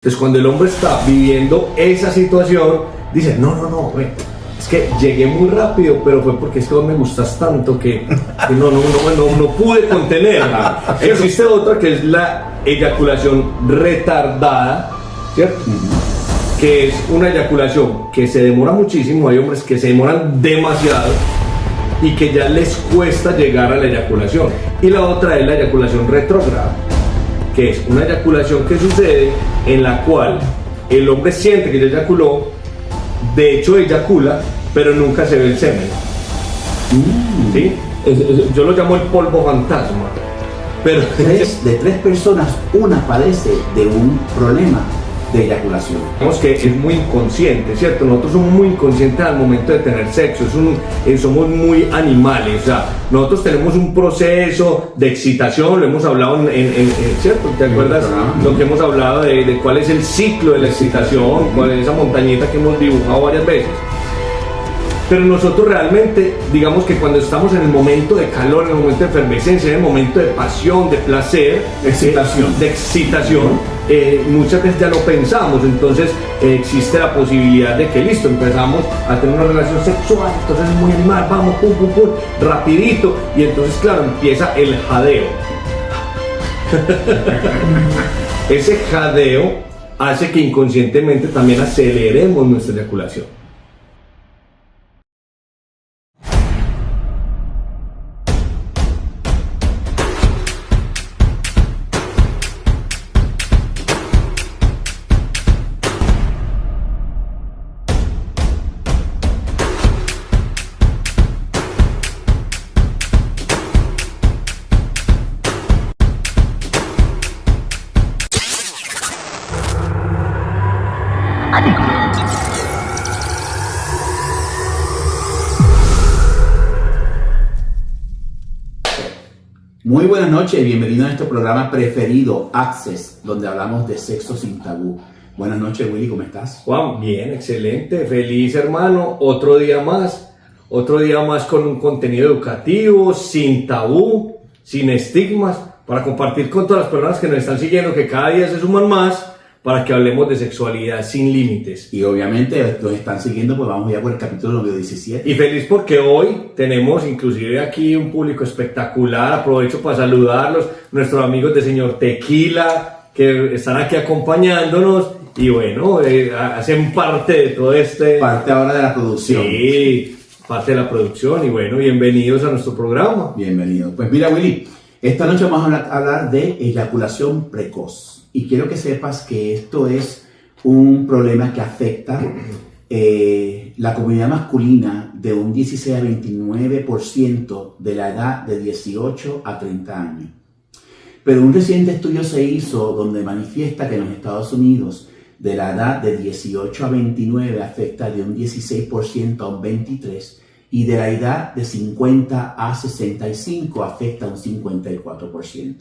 Entonces cuando el hombre está viviendo esa situación, dice, no, güey, es que llegué muy rápido, pero fue porque es que vos me gustas tanto que no pude contener. Existe otra que es la eyaculación retardada, ¿cierto? Que es una eyaculación que se demora muchísimo, hay hombres que se demoran demasiado y que ya les cuesta llegar a la eyaculación. Y la otra es la eyaculación retrógrada, que es una eyaculación que sucede en la cual el hombre siente que ya eyaculó, de hecho eyacula, pero nunca se ve el semen. ¿Sí? Yo lo llamo el polvo fantasma. Pero de tres personas, una padece de un problema de eyaculación. Digamos que es muy inconsciente, ¿cierto? Nosotros somos muy inconscientes al momento de tener sexo, somos muy animales, o sea, nosotros tenemos un proceso de excitación, lo hemos hablado ¿cierto? ¿Te acuerdas lo que hemos hablado de cuál es el ciclo de la excitación, cuál es esa montañita que hemos dibujado varias veces? Pero nosotros realmente, digamos que cuando estamos en el momento de calor, en el momento de efervescencia, en el momento de pasión, de placer, de excitación, muchas veces ya lo pensamos, entonces existe la posibilidad de que listo, empezamos a tener una relación sexual, entonces es muy animal, vamos, pum, rapidito, y entonces claro, empieza el jadeo. Ese jadeo hace que inconscientemente también aceleremos nuestra eyaculación. Muy buenas noches y bienvenido a nuestro programa preferido, Access, donde hablamos de sexo sin tabú. Buenas noches, Willy, ¿cómo estás? Juan, bien, excelente, feliz hermano, otro día más con un contenido educativo, sin tabú, sin estigmas, para compartir con todas las personas que nos están siguiendo, que cada día se suman más, para que hablemos de sexualidad sin límites. Y obviamente los están siguiendo, pues vamos ya por el capítulo número 17. Y feliz porque hoy tenemos inclusive aquí un público espectacular, aprovecho para saludarlos, nuestros amigos de Señor Tequila, que están aquí acompañándonos, y bueno, hacen parte de todo Parte ahora de la producción. Sí, parte de la producción, y bueno, bienvenidos a nuestro programa. Bienvenido. Pues mira, Willy, esta noche vamos a hablar de eyaculación precoz. Y quiero que sepas que esto es un problema que afecta la comunidad masculina de un 16 a 29% de la edad de 18 a 30 años. Pero un reciente estudio se hizo donde manifiesta que en los Estados Unidos de la edad de 18 a 29 afecta de un 16% a un 23%, y de la edad de 50 a 65 afecta un 54%.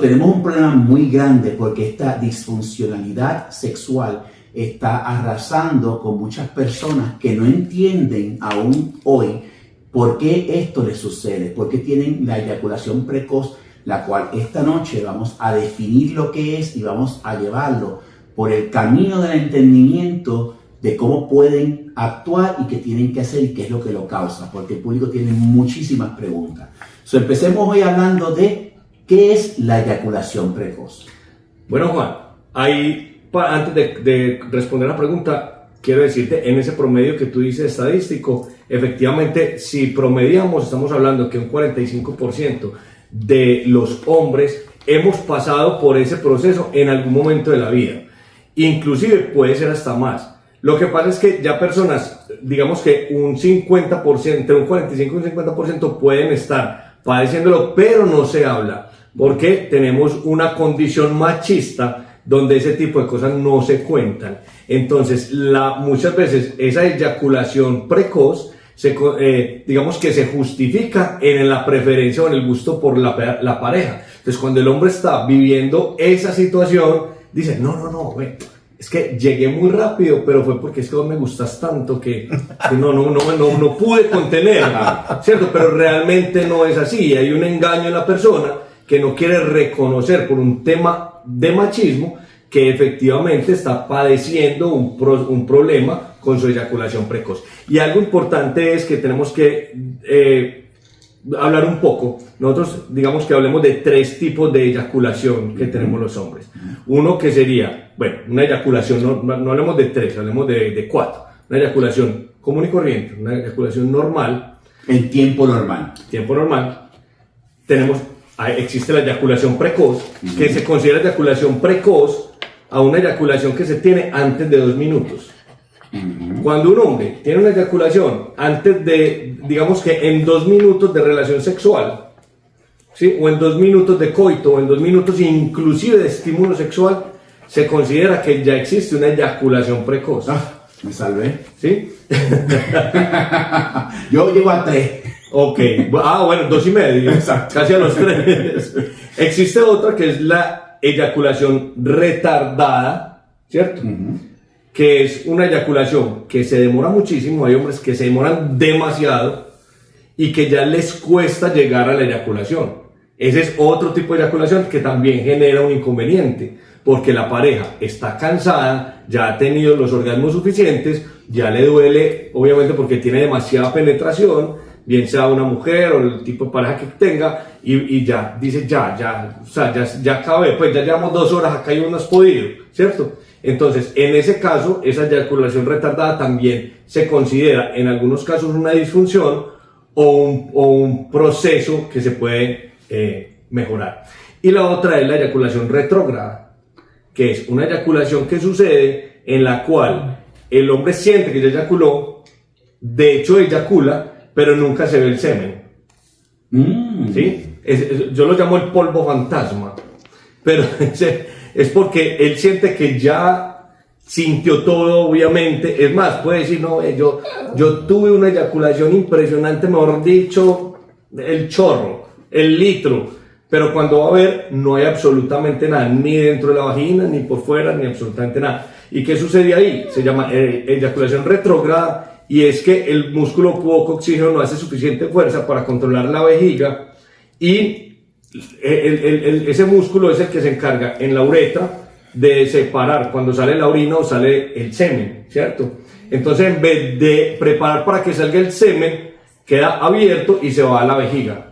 Tenemos un problema muy grande porque esta disfuncionalidad sexual está arrasando con muchas personas que no entienden aún hoy por qué esto les sucede, por qué tienen la eyaculación precoz, la cual esta noche vamos a definir lo que es y vamos a llevarlo por el camino del entendimiento de cómo pueden actuar y qué tienen que hacer y qué es lo que lo causa, porque el público tiene muchísimas preguntas. Empecemos hoy hablando de ¿qué es la eyaculación precoz? Bueno, Juan, antes de responder la pregunta, quiero decirte, en ese promedio que tú dices estadístico, efectivamente, si promediamos, estamos hablando que un 45% de los hombres hemos pasado por ese proceso en algún momento de la vida. Inclusive puede ser hasta más. Lo que pasa es que ya personas, digamos que un 50%, entre un 45 y un 50% pueden estar padeciéndolo, pero no se habla, porque tenemos una condición machista donde ese tipo de cosas no se cuentan. Entonces, muchas veces esa eyaculación precoz, digamos que se justifica en la preferencia o en el gusto por la pareja. Entonces, cuando el hombre está viviendo esa situación, dice, no, güey, es que llegué muy rápido, pero fue porque es que vos me gustas tanto que no pude contener, ¿cierto? Pero realmente no es así, hay un engaño en la persona que no quiere reconocer por un tema de machismo que efectivamente está padeciendo un problema con su eyaculación precoz. Y algo importante es que tenemos que hablar un poco. Nosotros digamos que hablemos de 3 tipos de eyaculación que tenemos los hombres. Uno que sería, bueno, una eyaculación, no hablemos de 3, hablemos de 4. Una eyaculación común y corriente, una eyaculación normal. En tiempo normal. Tiempo normal. Existe la eyaculación precoz, que se considera eyaculación precoz a una eyaculación que se tiene antes de 2 minutos. Cuando un hombre tiene una eyaculación antes de, digamos que en 2 minutos de relación sexual, ¿sí? O en 2 minutos de coito, o en 2 minutos inclusive de estímulo sexual, se considera que ya existe una eyaculación precoz. Me salvé. ¿Sí? Yo llego a 3. Ok, bueno, 2 y medio. Exacto. Casi a los 3. Existe otra que es la eyaculación retardada, ¿cierto? Que es una eyaculación que se demora muchísimo. Hay hombres que se demoran demasiado y que ya les cuesta llegar a la eyaculación. Ese es otro tipo de eyaculación que también genera un inconveniente, porque la pareja está cansada, ya ha tenido los orgasmos suficientes, ya le duele, obviamente porque tiene demasiada penetración, bien sea una mujer o el tipo de pareja que tenga, y ya dice, ya acabé, pues ya llevamos 2 horas acá y no has podido, ¿cierto? Entonces, en ese caso, esa eyaculación retardada también se considera en algunos casos una disfunción o un proceso que se puede mejorar. Y la otra es la eyaculación retrógrada, que es una eyaculación que sucede en la cual el hombre siente que ya eyaculó, de hecho eyacula, pero nunca se ve el semen. ¿Sí? Yo lo llamo el polvo fantasma, pero es porque él siente que ya sintió todo, obviamente. Es más, puede decir, no, yo tuve una eyaculación impresionante, mejor dicho, el chorro, el litro, pero cuando va a ver, no hay absolutamente nada, ni dentro de la vagina, ni por fuera, ni absolutamente nada. ¿Y qué sucede ahí? Se llama eyaculación retrógrada, y es que el músculo poco oxígeno no hace suficiente fuerza para controlar la vejiga, y ese músculo es el que se encarga en la uretra de separar cuando sale la orina o sale el semen, ¿cierto? Entonces, en vez de preparar para que salga el semen, queda abierto y se va a la vejiga.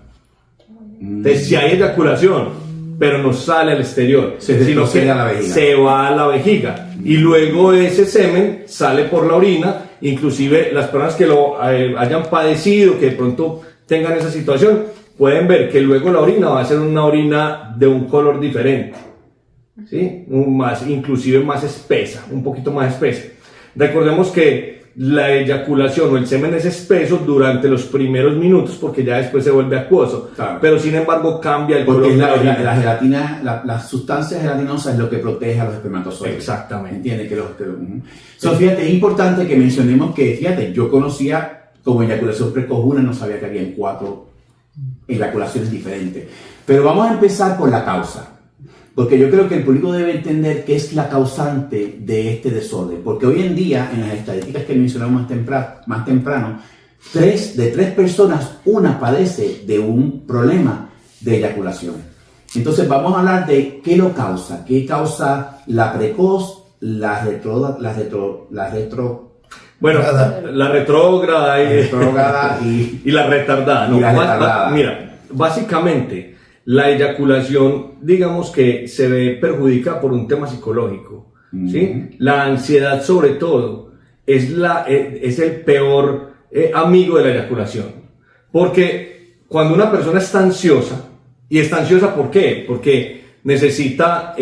Entonces, si hay eyaculación, pero no sale al exterior, sino que se va a la vejiga, y luego ese semen sale por la orina. Inclusive las personas que lo hayan padecido, que de pronto tengan esa situación, pueden ver que luego la orina va a ser una orina de un color diferente, ¿sí? Inclusive más espesa, un poquito más espesa. Recordemos que la eyaculación o el semen es espeso durante los primeros minutos, porque ya después se vuelve acuoso, claro. Pero sin embargo cambia el color de la orina. La gelatina, la sustancia gelatinosa es lo que protege a los espermatozoides. Exactamente. Entiende que fíjate, es importante que mencionemos que, fíjate, yo conocía como eyaculación precoz una, no sabía que había 4 eyaculaciones diferentes. Pero vamos a empezar por la causa. Porque yo creo que el público debe entender qué es la causante de este desorden. Porque hoy en día, en las estadísticas que mencionamos más temprano, de 3 personas, una padece de un problema de eyaculación. Entonces vamos a hablar de qué lo causa. ¿Qué causa la precoz, la retrógrada y la retardada? No, mira, básicamente la eyaculación, digamos que se ve perjudicada por un tema psicológico, ¿sí? La ansiedad, sobre todo, es el peor amigo de la eyaculación, porque cuando una persona está ansiosa, y está ansiosa ¿por qué? Porque necesita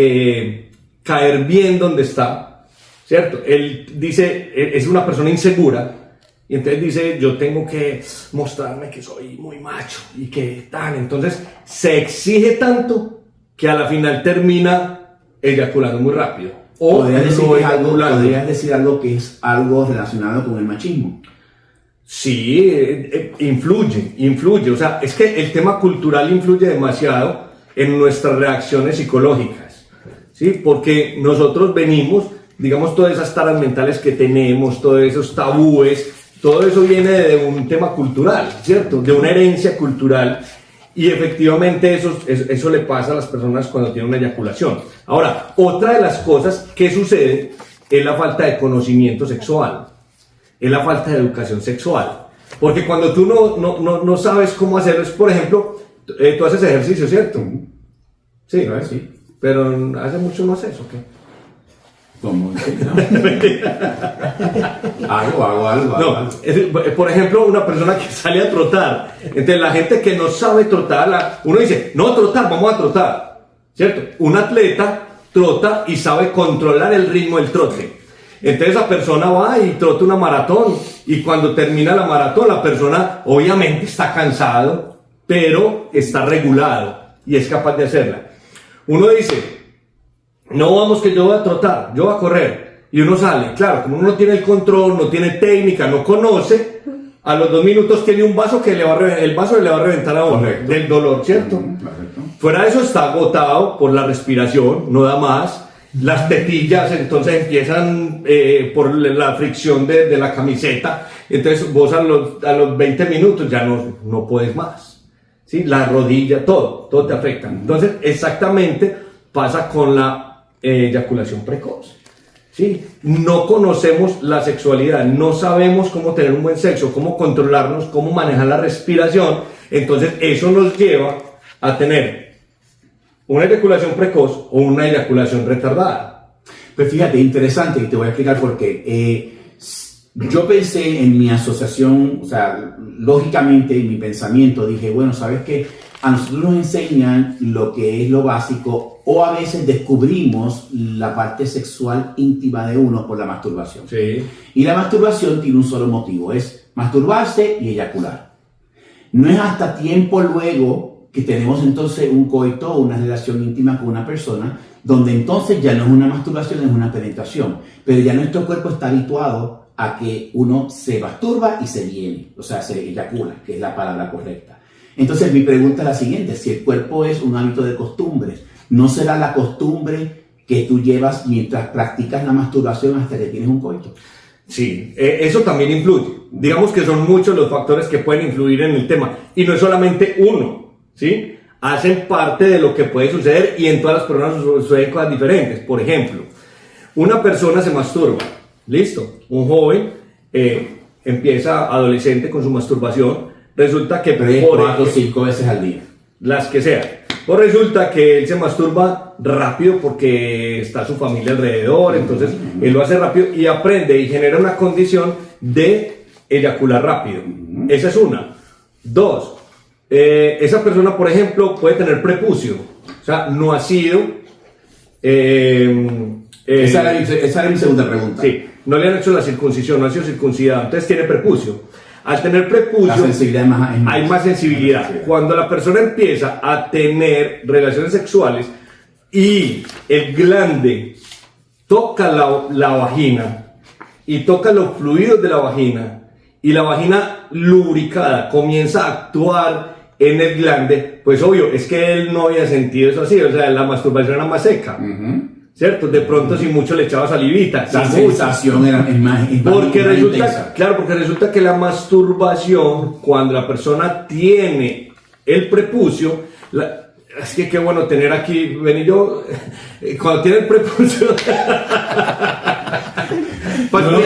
caer bien donde está, ¿cierto? Él dice, es una persona insegura, y entonces dice, yo tengo que mostrarme que soy muy macho y que tal. Entonces se exige tanto que a la final termina eyaculando muy rápido. ¿Podrías decir algo que es algo relacionado con el machismo? Sí, influye. O sea, es que el tema cultural influye demasiado en nuestras reacciones psicológicas, ¿sí? Porque nosotros venimos, digamos, todas esas taras mentales que tenemos, todos esos tabúes, todo eso viene de un tema cultural, ¿cierto? De una herencia cultural, Y efectivamente eso le pasa a las personas cuando tienen una eyaculación. Ahora, otra de las cosas que sucede es la falta de conocimiento sexual, es la falta de educación sexual. Porque cuando tú no sabes cómo hacerlo, es, por ejemplo, tú haces ejercicio, ¿cierto? Sí, ¿Sabes? Sí. pero hace mucho no haces, ¿o qué? ¿Cómo? Sí, ¿no? Algo. No, por ejemplo, una persona que sale a trotar. Entonces, la gente que no sabe trotar, uno dice, no trotar, vamos a trotar, ¿cierto? Un atleta trota y sabe controlar el ritmo del trote. Entonces, esa persona va y trota una maratón. Y cuando termina la maratón, la persona obviamente está cansado, pero está regulado y es capaz de hacerla. Uno dice, no vamos que yo voy a trotar, yo voy a correr. Y uno sale, claro, como uno no tiene el control, no tiene técnica, no conoce, a los 2 minutos tiene un vaso que el vaso le va a reventar a uno del dolor, ¿cierto? Correcto. Fuera de eso está agotado por la respiración, no da más. Las tetillas entonces empiezan por la fricción de la camiseta. Entonces vos a los 20 minutos ya no puedes más, ¿sí? La rodilla, todo te afecta. Entonces exactamente pasa con la eyaculación precoz, ¿sí? No conocemos la sexualidad, no sabemos cómo tener un buen sexo, cómo controlarnos, cómo manejar la respiración. Entonces eso nos lleva a tener una eyaculación precoz o una eyaculación retardada. Pues fíjate, interesante, y te voy a explicar por qué. Yo pensé en mi asociación, o sea, lógicamente en mi pensamiento dije, bueno, ¿sabes qué? A nosotros nos enseñan lo que es lo básico, o a veces descubrimos la parte sexual íntima de uno por la masturbación. Sí. Y la masturbación tiene un solo motivo, es masturbarse y eyacular. No es hasta tiempo luego que tenemos entonces un coito o una relación íntima con una persona, donde entonces ya no es una masturbación, es una penetración. Pero ya nuestro cuerpo está habituado a que uno se masturba y se viene, o sea, se eyacula, que es la palabra correcta. Entonces mi pregunta es la siguiente, si el cuerpo es un hábito de costumbres, ¿no será la costumbre que tú llevas mientras practicas la masturbación hasta que tienes un coito? Sí, eso también influye. Digamos que son muchos los factores que pueden influir en el tema. Y no es solamente uno, ¿sí? Hacen parte de lo que puede suceder y en todas las personas suceden cosas diferentes. Por ejemplo, una persona se masturba, listo. Un joven empieza adolescente con su masturbación. Resulta que 3, 4, 5 veces al día. Las que sean. Pues resulta que él se masturba rápido porque está su familia alrededor, entonces él lo hace rápido y aprende y genera una condición de eyacular rápido. Esa es una. 2, esa persona, por ejemplo, puede tener prepucio, o sea, no ha sido... esa era mi segunda pregunta. Sí, no le han hecho la circuncisión, no ha sido circuncidado, entonces tiene prepucio. Al tener prepucio, la sensibilidad hay más sensibilidad. Cuando la persona empieza a tener relaciones sexuales y el glande toca la vagina y toca los fluidos de la vagina y la vagina lubricada comienza a actuar en el glande, pues obvio, es que él no había sentido eso así, o sea, la masturbación era más seca. ¿Cierto? De pronto si mucho le echaba salivita. La sensación es más porque resulta, intensa. claro, porque resulta que la masturbación, cuando la persona tiene el prepucio, es que qué bueno tener aquí, ven y yo, cuando tiene el prepucio... Yo no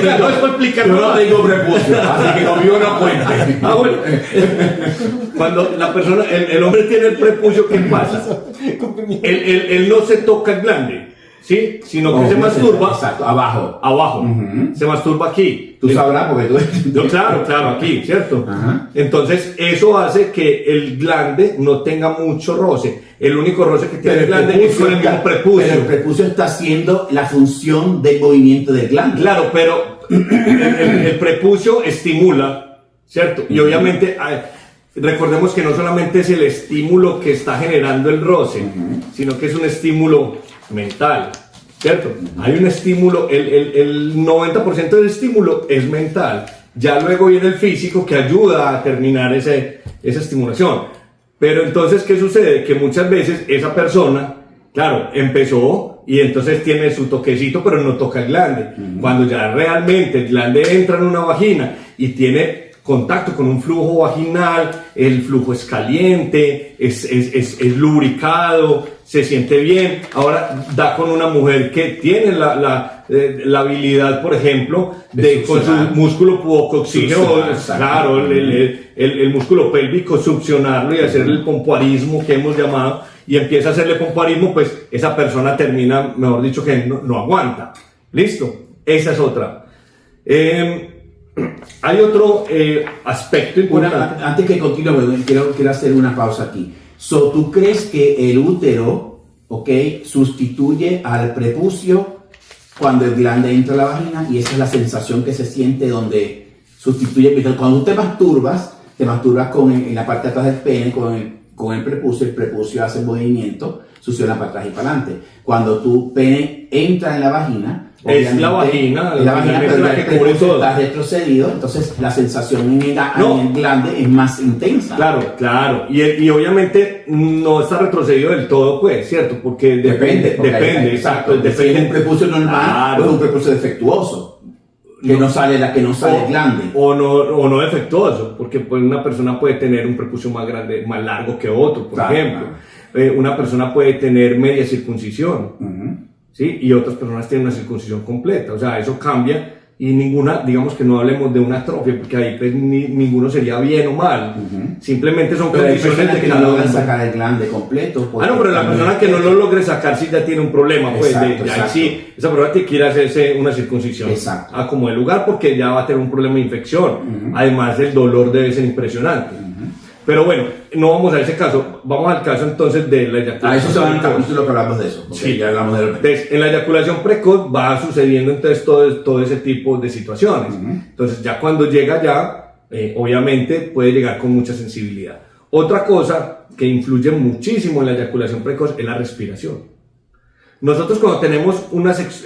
tengo prepucio, así que conmigo no cuente. Bueno. Cuando la persona, el hombre tiene el prepucio, ¿qué pasa? Él no se toca el glande, ¿sí? Sino que se masturba. Exacto, abajo. Se masturba aquí. Tú sabrás porque tú... Claro, aquí, ¿cierto? Ajá. Entonces, eso hace que el glande no tenga mucho roce. El único roce que tiene el glande es con el mismo prepucio. Pero el prepucio está haciendo la función del movimiento del glande. Claro, pero el prepucio estimula, ¿cierto? Y obviamente... recordemos que no solamente es el estímulo que está generando el roce, sino que es un estímulo mental, ¿cierto? Hay un estímulo, el 90% del estímulo es mental. Ya luego viene el físico que ayuda a terminar esa estimulación. Pero entonces, ¿qué sucede? Que muchas veces esa persona, claro, empezó y entonces tiene su toquecito, pero no toca el glande. Cuando ya realmente el glande entra en una vagina y tiene contacto con un flujo vaginal, el flujo es caliente, es lubricado, se siente bien. Ahora da con una mujer que tiene la habilidad, por ejemplo, de con su músculo pubocoxígeno, claro, el músculo pélvico, succionarlo y hacer el pompoarismo que hemos llamado, y empieza a hacerle pompoarismo, pues esa persona termina, mejor dicho, que no aguanta. ¿Listo? Esa es otra. Hay otro aspecto importante. Antes que continúe, quiero hacer una pausa aquí. ¿Tú crees que el útero, sustituye al prepucio cuando el glande entra a la vagina? Y esa es la sensación que se siente donde sustituye. Cuando tú te masturbas en la parte de atrás del pene con el prepucio hace movimiento, succiona para atrás y para adelante. Cuando tu pene entra en la vagina, es la vagina, pero la que cubre todo. Está retrocedido, entonces la sensación en el glande es más intensa. Claro. Y obviamente no está retrocedido del todo, pues, ¿cierto? Porque depende, exacto. Depende de un prepucio normal o de un prepucio defectuoso. Que no sale el glande. O no defectuoso, porque pues una persona puede tener un prepucio más grande, más largo que otro, por ejemplo. Una persona puede tener media circuncisión, ¿sí? Y otras personas tienen una circuncisión completa. O sea, eso cambia, y ninguna, digamos que no hablemos de una atrofia, porque ahí pues ninguno sería bien o mal. Simplemente son condiciones de que no logran sacar el glande completo. Pero la persona que no lo logre sacar sí ya tiene un problema, pues. Exacto. Sí, esa persona que quiere hacerse una circuncisión a como el lugar, porque ya va a tener un problema de infección. Además, el dolor debe ser impresionante. Pero bueno, no vamos a ese caso. Vamos al caso entonces de la eyaculación. Eso se va en el capítulo que hablamos de eso. Sí, ya hablamos de entonces, en la eyaculación precoz va sucediendo entonces todo ese tipo de situaciones. Entonces ya cuando llega obviamente puede llegar con mucha sensibilidad. Otra cosa que influye muchísimo en la eyaculación precoz es la respiración. Nosotros cuando tenemos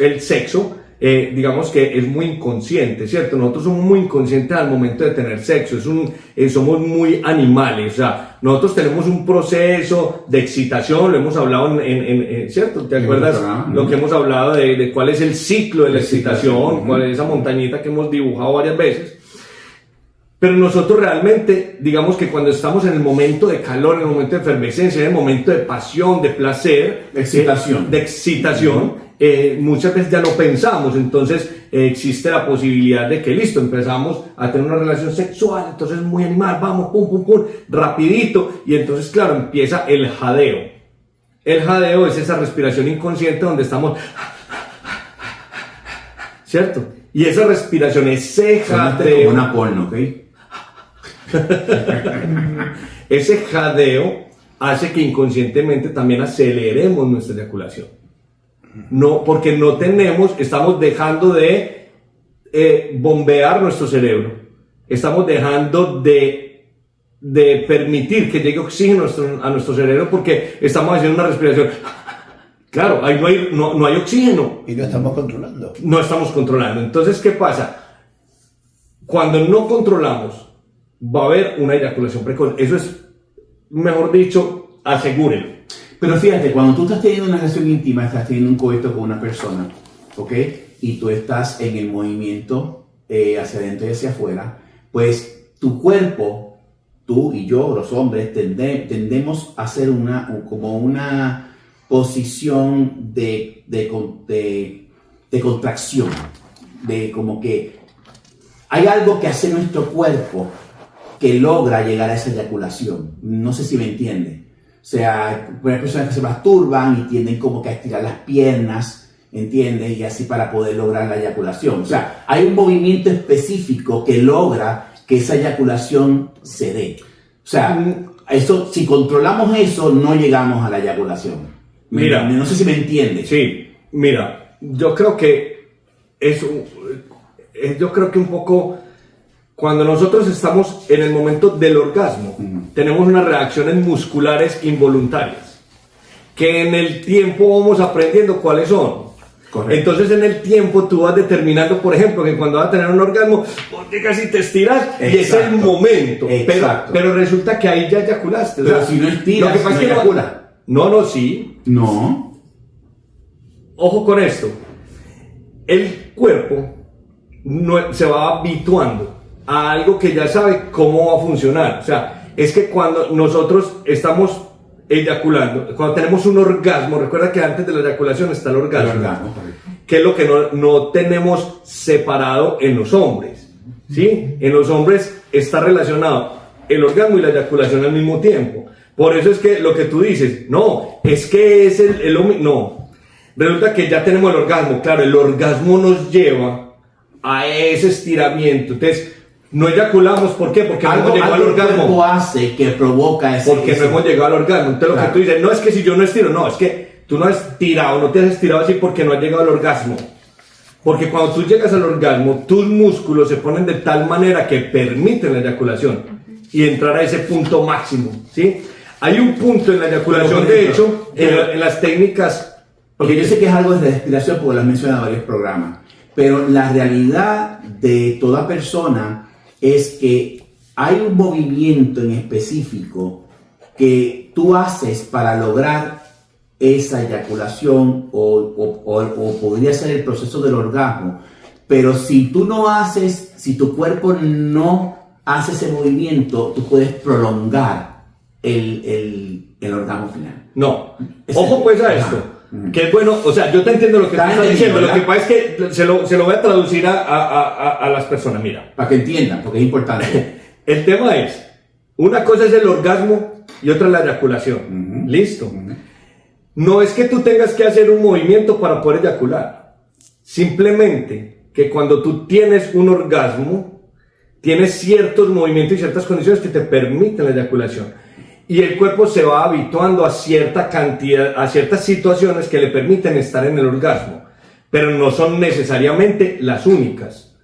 el sexo, digamos que es muy inconsciente, ¿cierto? Nosotros somos muy inconscientes al momento de tener sexo, somos muy animales, o sea, nosotros tenemos un proceso de excitación, lo hemos hablado ¿cierto? ¿Te acuerdas lo que hemos hablado de cuál es el ciclo de la excitación, cuál es esa montañita que hemos dibujado varias veces? Pero nosotros realmente, digamos que cuando estamos en el momento de calor, en el momento de efervescencia, en el momento de pasión, de placer, de excitación, muchas veces ya no pensamos. Entonces existe la posibilidad de que listo, empezamos a tener una relación sexual, entonces muy animal, vamos, pum, rapidito, y entonces claro, empieza el jadeo. El jadeo es esa respiración inconsciente donde estamos, ¿cierto? Y esa respiración, ese jadeo, como una porno, ¿ok? Ese jadeo hace que inconscientemente también aceleremos nuestra eyaculación. No, porque estamos dejando de bombear nuestro cerebro, estamos dejando de permitir que llegue oxígeno a nuestro cerebro, porque estamos haciendo una respiración. Claro, ahí no hay oxígeno. Y no estamos controlando. No estamos controlando. Entonces, ¿qué pasa? Cuando no controlamos, va a haber una eyaculación precoz. Eso es, mejor dicho, asegúrenlo. Pero fíjate, cuando tú estás teniendo una relación íntima, estás teniendo un coito con una persona, ¿ok? Y tú estás en el movimiento hacia adentro y hacia afuera, pues tu cuerpo, tú y yo, los hombres, tendemos a hacer como una posición de contracción, de como que hay algo que hace nuestro cuerpo que logra llegar a esa eyaculación. No sé si me entiende. O sea, hay personas que se masturban y tienden como que a estirar las piernas, ¿entiendes? Y así para poder lograr la eyaculación. O sea, hay un movimiento específico que logra que esa eyaculación se dé. O sea, si controlamos eso, no llegamos a la eyaculación. Mira, no sé si me entiendes. Sí, mira, yo creo que un poco cuando nosotros estamos en el momento del orgasmo, tenemos unas reacciones musculares involuntarias que en el tiempo vamos aprendiendo cuáles son. Correcto. Entonces en el tiempo tú vas determinando, por ejemplo, que cuando vas a tener un orgasmo, llegas y te estiras. Exacto. Y es el momento. Pero resulta que ahí ya eyaculaste. Pero si no estiras, lo que pasa es que eyacula. Sí. No. Ojo con esto. El cuerpo se va habituando a algo que ya sabe cómo va a funcionar. O sea, es que cuando nosotros estamos eyaculando, cuando tenemos un orgasmo, recuerda que antes de la eyaculación está el orgasmo, que es lo que no tenemos separado en los hombres, ¿sí? En los hombres está relacionado el orgasmo y la eyaculación al mismo tiempo. Por eso es que lo que tú dices, no, es que es no, resulta que ya tenemos el orgasmo. Claro, el orgasmo nos lleva a ese estiramiento. Entonces, no eyaculamos, ¿por qué? Porque no hemos llegado al orgasmo. Algo hace que provoca ese... Porque no hemos llegado al orgasmo. Entonces, lo que tú dices, no es que si yo no estiro, no, es que tú no has estirado, no te has estirado así porque no has llegado al orgasmo. Porque cuando tú llegas al orgasmo, tus músculos se ponen de tal manera que permiten la eyaculación y entrar a ese punto máximo, ¿sí? Hay un punto en la eyaculación, de hecho, en las técnicas... Porque yo sé que es algo de respiración, porque lo has mencionado en varios programas, pero la realidad de toda persona es que hay un movimiento en específico que tú haces para lograr esa eyaculación o podría ser el proceso del orgasmo, pero si tú no haces, si tu cuerpo no hace ese movimiento, tú puedes prolongar el orgasmo final. No, ojo pues a esto, que es bueno, o sea, yo te entiendo lo que tú estás diciendo, lo que pasa es que se lo voy a traducir a las personas, mira. Para que entiendan, porque es importante. El tema es, una cosa es el orgasmo y otra la eyaculación, ¿listo? No es que tú tengas que hacer un movimiento para poder eyacular, simplemente que cuando tú tienes un orgasmo, tienes ciertos movimientos y ciertas condiciones que te permiten la eyaculación. Y el cuerpo se va habituando a cierta cantidad, a ciertas situaciones que le permiten estar en el orgasmo, pero no son necesariamente las únicas,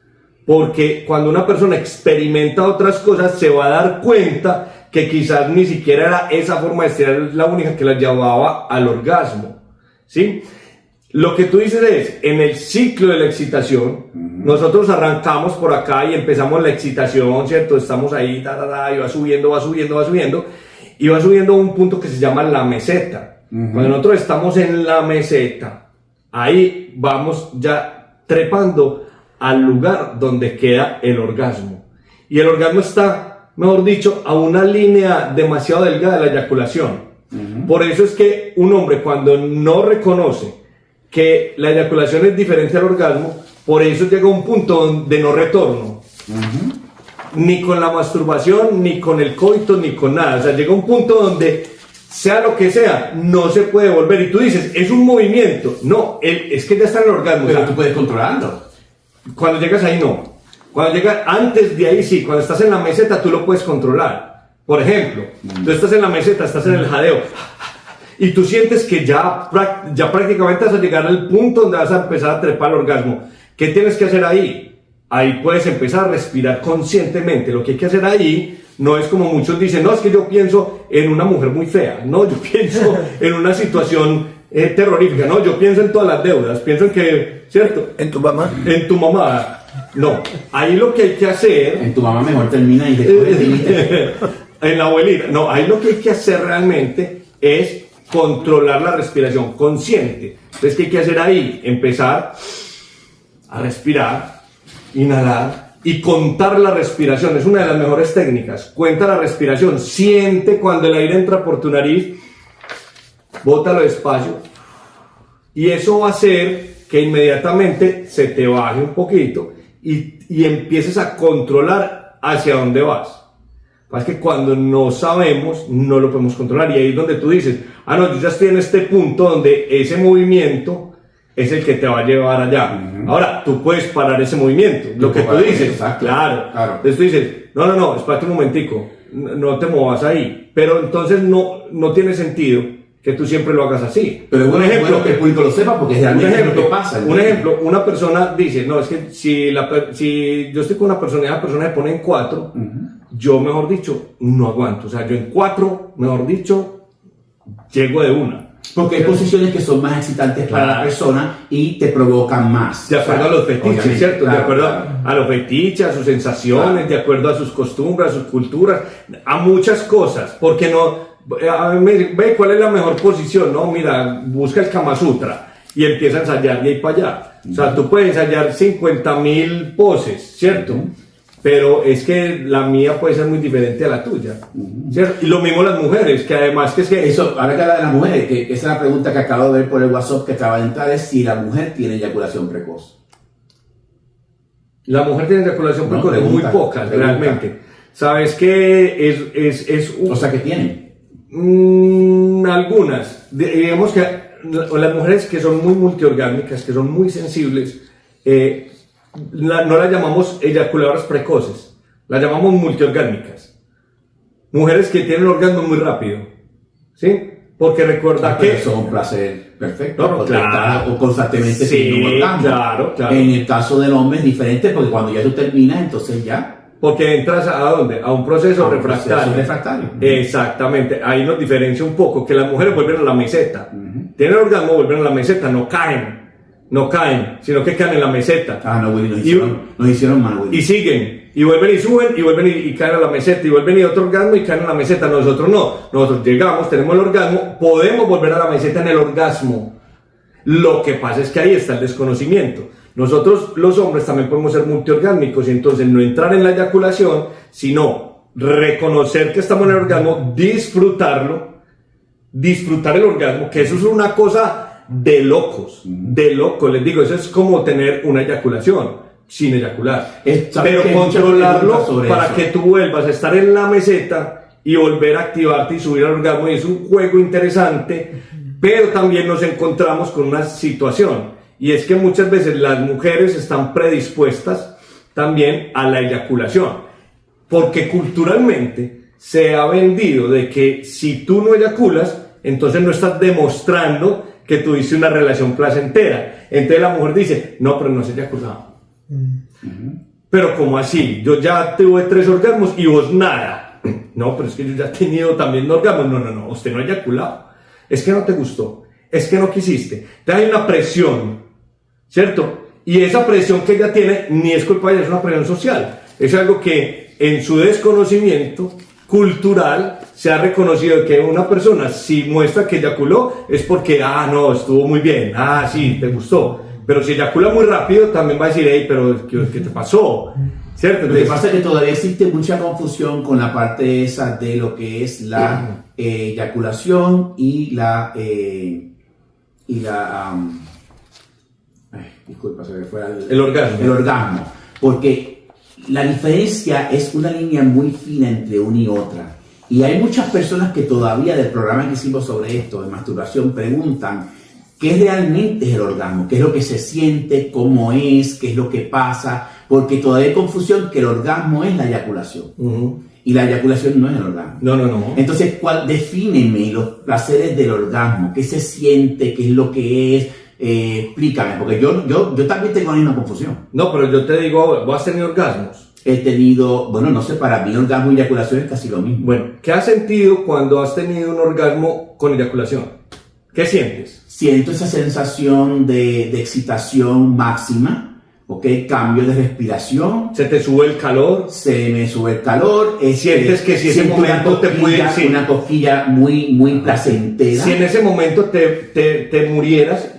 porque cuando una persona experimenta otras cosas se va a dar cuenta que quizás ni siquiera era esa forma de estirar la única que la llevaba al orgasmo, ¿sí? Lo que tú dices es, en el ciclo de la excitación, nosotros arrancamos por acá y empezamos la excitación, ¿cierto? Estamos ahí, y va subiendo, y va subiendo a un punto que se llama la meseta. Cuando nosotros estamos en la meseta, ahí vamos ya trepando al lugar donde queda el orgasmo. Y el orgasmo está, mejor dicho, a una línea demasiado delgada de la eyaculación. Por eso es que un hombre cuando no reconoce que la eyaculación es diferente al orgasmo, por eso llega a un punto de no retorno. Ni con la masturbación, ni con el coito, ni con nada. O sea, llega un punto donde, sea lo que sea, no se puede volver. Y tú dices, es un movimiento. No, es que ya está en el orgasmo. Pero o sea, tú puedes controlarlo. Cuando llegas ahí, no. Cuando llegas, antes de ahí sí. Cuando estás en la meseta, tú lo puedes controlar. Por ejemplo, tú estás en la meseta, estás en el jadeo. Y tú sientes que ya prácticamente vas a llegar al punto donde vas a empezar a trepar el orgasmo. ¿Qué tienes que hacer ahí? Ahí puedes empezar a respirar conscientemente. Lo que hay que hacer ahí no es como muchos dicen, no, es que yo pienso en una mujer muy fea. No, yo pienso en una situación terrorífica. No, yo pienso en todas las deudas. Pienso en que, ¿cierto? ¿En tu mamá? En tu mamá. No, ahí lo que hay que hacer... En tu mamá mejor termina y después en la abuelita. No, ahí lo que hay que hacer realmente es controlar la respiración consciente. Entonces, ¿qué hay que hacer ahí? Empezar a respirar, inhalar y contar la respiración. Es una de las mejores técnicas. Cuenta la respiración. Siente cuando el aire entra por tu nariz. Bótalo despacio. Y eso va a hacer que inmediatamente se te baje un poquito y empieces a controlar hacia dónde vas. Es que cuando no sabemos, no lo podemos controlar. Y ahí es donde tú dices, no, yo ya estoy en este punto donde ese movimiento es el que te va a llevar allá. Ahora, tú puedes parar ese movimiento. Lo que tú dices, claro. Entonces tú dices, no, espérate un momentico, no te muevas ahí. Pero entonces no tiene sentido que tú siempre lo hagas así. Pero un ejemplo, que el público lo sepa, porque realmente es lo que pasa. Un ejemplo, una persona dice, no, es que si yo estoy con una persona y esa persona se pone en 4, yo, mejor dicho, no aguanto. O sea, yo en 4, mejor dicho, llego de una. Porque hay posiciones que son más excitantes para la persona y te provocan más. De acuerdo a los fetiches, ¿cierto? De acuerdo a los fetiches, a sus sensaciones, de acuerdo a sus costumbres, a sus culturas, a muchas cosas. Porque no, ve cuál es la mejor posición, ¿no? Mira, busca el Kama Sutra y empieza a ensayar de ahí para allá. O sea, tú puedes ensayar 50,000 poses, ¿cierto? pero es que la mía puede ser muy diferente a la tuya, ¿cierto? Y lo mismo las mujeres, que además que es que... Eso, ahora que habla de las mujeres, que esa es la pregunta que acabo de ver por el WhatsApp que acaba de entrar, es si la mujer tiene eyaculación precoz. La mujer tiene eyaculación precoz, pregunta, muy pocas, pregunta. realmente. ¿Sabes qué? Es O sea, que tienen. Algunas. Digamos que las mujeres que son muy multiorgásmicas, que son muy sensibles, no las llamamos eyaculadoras precoces, las llamamos multiorgásmicas. Mujeres que tienen el orgasmo muy rápido, ¿sí? Porque recuerda que... Eso es un placer perfecto, No, porque claro. está constantemente Sí, sin un orgasmo. claro. En el caso del hombre es diferente, porque cuando ya tú terminas, entonces ya... Porque entras ¿a dónde? A un proceso refractario. Proceso refractario. Exactamente. Ahí nos diferencia un poco, que las mujeres vuelven a la meseta. Tienen orgasmo, vuelven a la meseta, no caen, sino que caen en la meseta. Ah, no, Willy, nos hicieron mal, Willy. Y siguen, y vuelven y suben, y vuelven y caen a la meseta, y vuelven y otro orgasmo y caen a la meseta. Nosotros no. Nosotros llegamos, tenemos el orgasmo, podemos volver a la meseta en el orgasmo. Lo que pasa es que ahí está el desconocimiento. Nosotros, los hombres, también podemos ser multiorgásmicos y entonces no entrar en la eyaculación, sino reconocer que estamos en el orgasmo, disfrutar el orgasmo, que eso es una cosa de locos, les digo, eso es como tener una eyaculación sin eyacular, pero controlarlo para que tú vuelvas a estar en la meseta y volver a activarte y subir al orgasmo, y es un juego interesante, pero también nos encontramos con una situación, y es que muchas veces las mujeres están predispuestas también a la eyaculación, porque culturalmente se ha vendido de que si tú no eyaculas, entonces no estás demostrando que tuviste una relación placentera. Entonces la mujer dice, no, pero no has eyaculado. Pero ¿cómo así? Yo ya tuve 3 orgasmos y vos nada. No, pero es que yo ya he tenido también orgasmos. No, usted no ha eyaculado. Es que no te gustó, es que no quisiste. Entonces hay una presión, ¿cierto? Y esa presión que ella tiene ni es culpa de ella, es una presión social. Es algo que en su desconocimiento cultural se ha reconocido que una persona, si muestra que eyaculó, es porque, no, estuvo muy bien, sí, te gustó. Pero si eyacula muy rápido, también va a decir, hey, pero ¿qué te pasó? ¿Cierto? Lo que pasa es que todavía existe mucha confusión con la parte esa de lo que es la eyaculación y la... disculpa, se me fue el orgasmo. El orgasmo. Porque la diferencia es una línea muy fina entre una y otra. Y hay muchas personas que todavía del programa que hicimos sobre esto, de masturbación, preguntan qué realmente es el orgasmo, qué es lo que se siente, cómo es, qué es lo que pasa, porque todavía hay confusión que el orgasmo es la eyaculación. Y la eyaculación no es el orgasmo. No. Entonces, defíneme los placeres del orgasmo, qué se siente, qué es lo que es, explícame, porque yo también tengo la misma confusión. No, pero yo te digo, ¿vos has tenido orgasmos? He tenido, bueno, no sé, para mí orgasmo y eyaculación es casi lo mismo. Bueno, ¿qué has sentido cuando has tenido un orgasmo con eyaculación? ¿Qué sientes? Siento esa sensación de excitación máxima, ¿ok? Cambio de respiración. ¿Se te sube el calor? Se me sube el calor. ¿Sientes que si ese momento te puede... Una cosquilla muy placentera. Si en ese momento te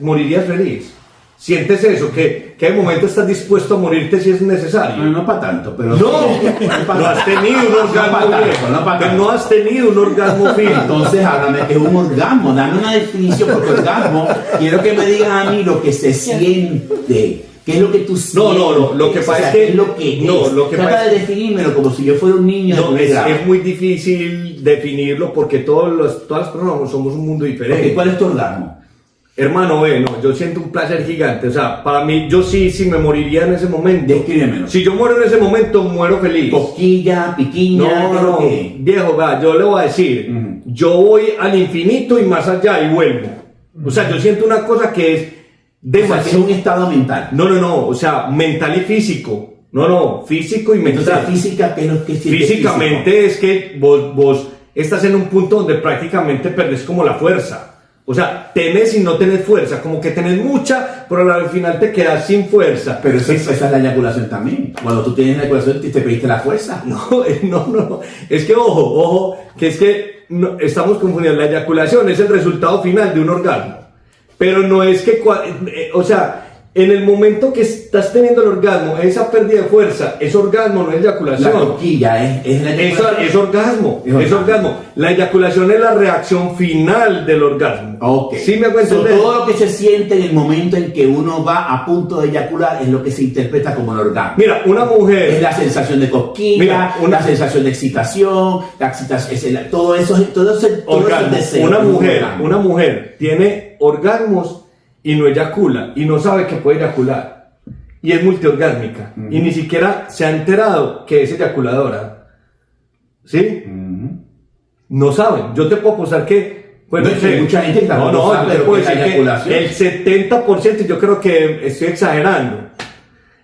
morirías feliz. ¿Sientes eso? Que en el momento estás dispuesto a morirte si es necesario. No para tanto, pero... No has tenido un orgasmo viejo. No has tenido un orgasmo fino. Entonces háblame que es un orgasmo. Dame una definición, porque orgasmo, quiero que me digas a mí lo que se siente. ¿Qué es lo que tú sientes? No, lo que pasa es que... lo que trata de definírmelo como si yo fuera un niño. No, es muy difícil definirlo porque todas las personas somos un mundo diferente. Okay, ¿cuál es tu orgasmo? Hermano, yo siento un placer gigante. O sea, para mí, yo sí me moriría en ese momento. Descríbemelo. Si yo muero en ese momento, muero feliz. Cosquilla, piquiña, no, viejo, yo le voy a decir, yo voy al infinito y más allá y vuelvo. O sea, yo siento una cosa que es demasiado... O sea, que es un estado mental. No, o sea, mental y físico. No, físico y mental. Entonces, física, ¿qué es lo que sientes? Físicamente es que vos estás en un punto donde prácticamente perdés como la fuerza. O sea, tenés y no tenés fuerza, como que tenés mucha, pero al final te quedas sin fuerza. Pero esa es la eyaculación también. Cuando tú tienes la eyaculación, te perdiste la fuerza. No. Es que, ojo, que es que estamos confundiendo. La eyaculación es el resultado final de un orgasmo. Pero no es que, o sea, En el momento que estás teniendo el orgasmo, esa pérdida de fuerza, es orgasmo, no es eyaculación. La cosquilla es la Es orgasmo, es orgasmo. La eyaculación es la reacción final del orgasmo. Ok. ¿Sí me hago entender? Todo lo que se siente en el momento en que uno va a punto de eyacular es lo que se interpreta como el orgasmo. Mira, una mujer... Es la sensación de cosquilla, Mira, la sensación de excitación, todo eso orgasmo. es deseo. Una mujer tiene orgasmos y no eyacula, y no sabe que puede eyacular, y es multiorgásmica, y ni siquiera se ha enterado que es eyaculadora, ¿sí? No saben. Yo te puedo apostar que, bueno, No, hay mucha gente que no, sabe yo te lo puedo que es la decir eyaculación. que el 70%, yo creo que estoy exagerando,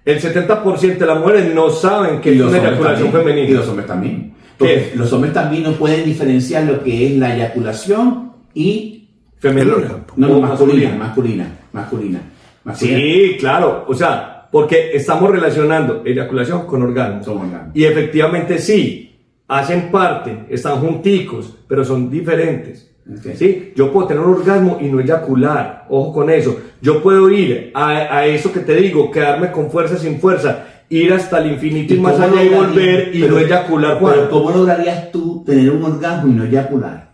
el 70% de las mujeres no saben que es una eyaculación femenina. Y los hombres también. Porque los hombres también no pueden diferenciar lo que es la eyaculación y... Femenina. No, masculina. Sí, claro. O sea, porque estamos relacionando eyaculación con orgasmo. Son orgasmos. Y efectivamente sí, hacen parte, están junticos, pero son diferentes. Okay. ¿Sí? Yo puedo tener un orgasmo y no eyacular. Ojo con eso. Yo puedo ir a eso que te digo, quedarme con fuerza, sin fuerza, ir hasta el infinito y más allá y volver y no eyacular. Pero ¿cómo lograrías tú tener un orgasmo y no eyacular?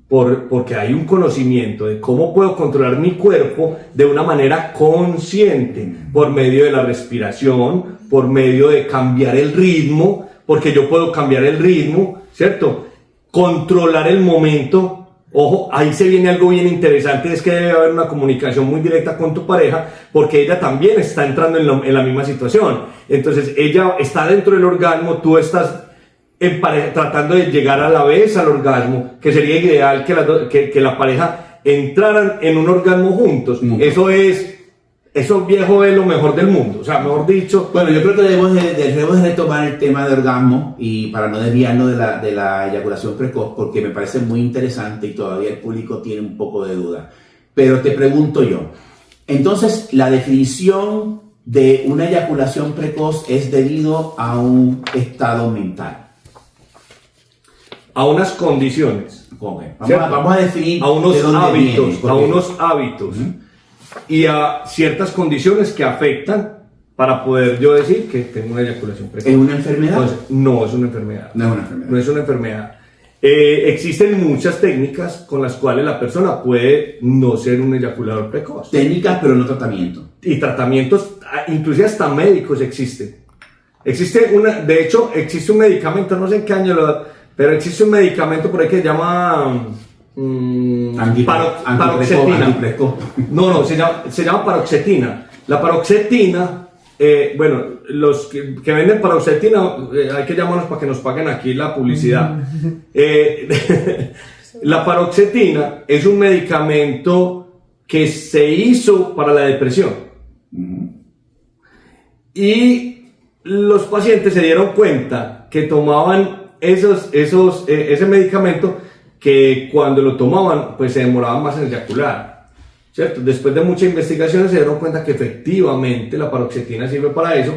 Porque hay un conocimiento de cómo puedo controlar mi cuerpo de una manera consciente, por medio de la respiración, por medio de cambiar el ritmo, porque yo puedo cambiar el ritmo, ¿cierto? Controlar el momento. Ojo, ahí se viene algo bien interesante, es que debe haber una comunicación muy directa con tu pareja, porque ella también está entrando en la misma situación. Entonces, ella está dentro del orgasmo, tú estás tratando de llegar a la vez al orgasmo, que sería ideal que la pareja entraran en un orgasmo juntos. Eso viejo es lo mejor del mundo, o sea, mejor dicho. Bueno, yo creo que debemos de retomar el tema de orgasmo, y para no desviarnos de la eyaculación precoz, porque me parece muy interesante y todavía el público tiene un poco de duda. Pero te pregunto yo, entonces, la definición de una eyaculación precoz es debido a un estado mental. A unas condiciones. Vamos a definir a unos de dónde viene, hábitos y a ciertas condiciones que afectan para poder yo decir que tengo una eyaculación precoz. ¿Es una enfermedad? Entonces, no es una enfermedad. No es una enfermedad. No es una enfermedad. Existen muchas técnicas con las cuales la persona puede no ser un eyaculador precoz. Técnicas, pero no tratamiento. Y tratamientos, inclusive hasta médicos existen. De hecho, existe un medicamento, no sé en qué año pero existe un medicamento por ahí que se llama paroxetina. No, se llama paroxetina. La paroxetina, bueno, los que venden paroxetina, hay que llamarlos para que nos paguen aquí la publicidad. La paroxetina es un medicamento que se hizo para la depresión. Y los pacientes se dieron cuenta que tomaban ese medicamento, que cuando lo tomaban pues se demoraban más en eyacular, ¿cierto? Después de muchas investigaciones se dieron cuenta que efectivamente la paroxetina sirve para eso,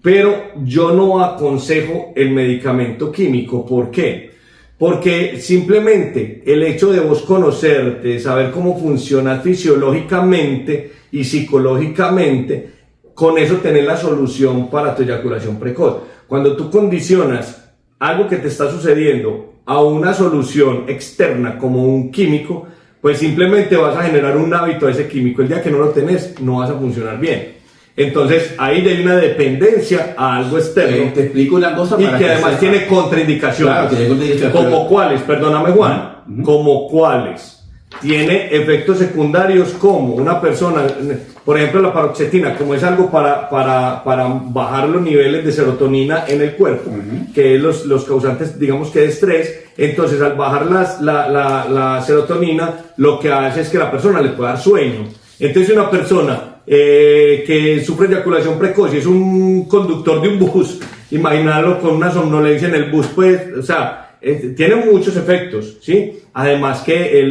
pero yo no aconsejo el medicamento químico. ¿Por qué? Porque simplemente el hecho de vos conocerte, saber cómo funciona fisiológicamente y psicológicamente, con eso tenés la solución para tu eyaculación precoz. Cuando tú condicionas algo que te está sucediendo a una solución externa como un químico, pues simplemente vas a generar un hábito a ese químico. El día que no lo tenés, no vas a funcionar bien. Entonces ahí hay una dependencia a algo externo. Te explico una cosa. Y que además tiene contraindicaciones. Claro, tiene contraindicaciones. ¿Como cuáles? Perdóname, Juan. ¿Como cuáles? Tiene efectos secundarios como una persona, por ejemplo la paroxetina, como es algo para bajar los niveles de serotonina en el cuerpo, que es los causantes, digamos que de estrés. Entonces al bajar la serotonina, lo que hace es que la persona le pueda dar sueño. Entonces una persona que sufre eyaculación precoz y es un conductor de un bus, imaginarlo con una somnolencia en el bus, pues, o sea, tiene muchos efectos, ¿sí? Además que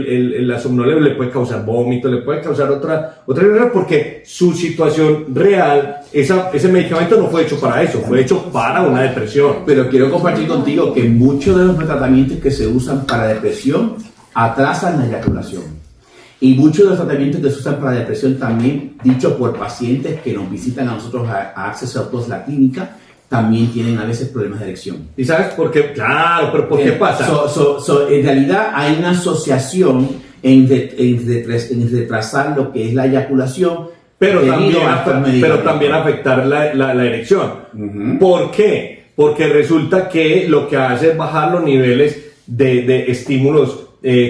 la somnolencia le puede causar vómito, le puede causar otra cosa, porque su situación real, ese medicamento no fue hecho para eso, fue hecho para una depresión. Pero quiero compartir contigo que muchos de los tratamientos que se usan para depresión atrasan la eyaculación. Y muchos de los tratamientos que se usan para la depresión también, dicho por pacientes que nos visitan a nosotros a Access Autos, la clínica, también tienen a veces problemas de erección. ¿Y sabes por qué? Claro, pero ¿por qué pasa? En realidad hay una asociación en retrasar lo que es la eyaculación, pero también afectar la erección. Uh-huh. ¿Por qué? Porque resulta que lo que hace es bajar los niveles de estímulos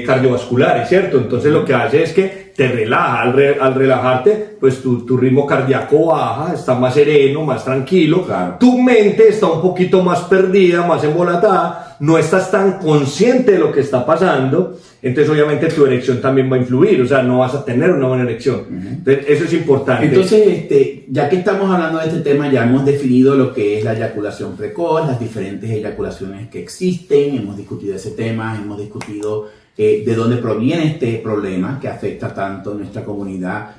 cardiovasculares, ¿cierto? Entonces lo que hace es que te relaja. Al relajarte, pues tu ritmo cardíaco baja, está más sereno, más tranquilo. Claro. Tu mente está un poquito más perdida, más embolatada, no estás tan consciente de lo que está pasando. Entonces obviamente tu erección también va a influir, o sea, no vas a tener una buena erección. Uh-huh. Entonces eso es importante. Entonces, ya que estamos hablando de este tema, ya hemos definido lo que es la eyaculación precoz, las diferentes eyaculaciones que existen, hemos discutido ese tema, hemos discutido de dónde proviene este problema que afecta tanto a nuestra comunidad